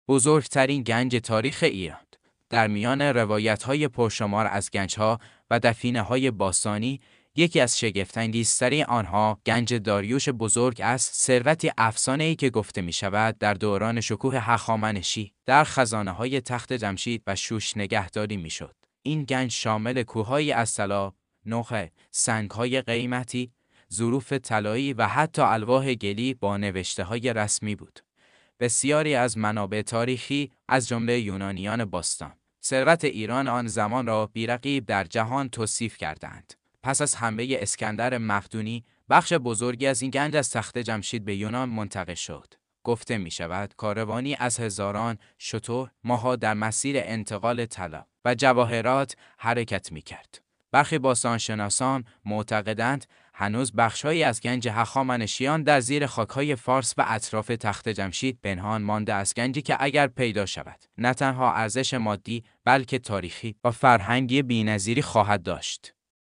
بزرگترین گنج تاریخ ایران. در میان روایت‌های پرشمار از گنج‌ها و دفینه‌های باستانی، یکی از شگفت‌انگیزترین آنها گنج داریوش بزرگ است، ثروتی افسانه‌ای که گفته می‌شود در دوران شکوه هخامنشی در خزانه‌های تخت جمشید و شوش نگهداری می‌شد. این گنج شامل کوه‌هایی از طلا، نقره، سنگ‌های قیمتی، ظروف طلایی و حتی الواح گلی با نوشته‌های رسمی بود. بسیاری از منابع تاریخی از جمله یونانیان باستان ثروت ایران آن زمان را بی‌رقیب در جهان توصیف کردند. پس از حمله اسکندر مقدونی، بخش بزرگی از این گنج از تخت جمشید به یونان منتقل شد. گفته می شود کاروانی از هزاران شتر ماه‌ها در مسیر انتقال طلا و جواهرات حرکت می کرد. برخی باستانشناسان معتقدند هنوز بخش‌هایی از گنج هخامنشیان در زیر خاک‌های فارس و اطراف تخت جمشید پنهان مانده از گنجی که اگر پیدا شود نه تنها ارزش مادی بلکه تاریخی و فرهنگی بی‌نظیری خواهد داشت.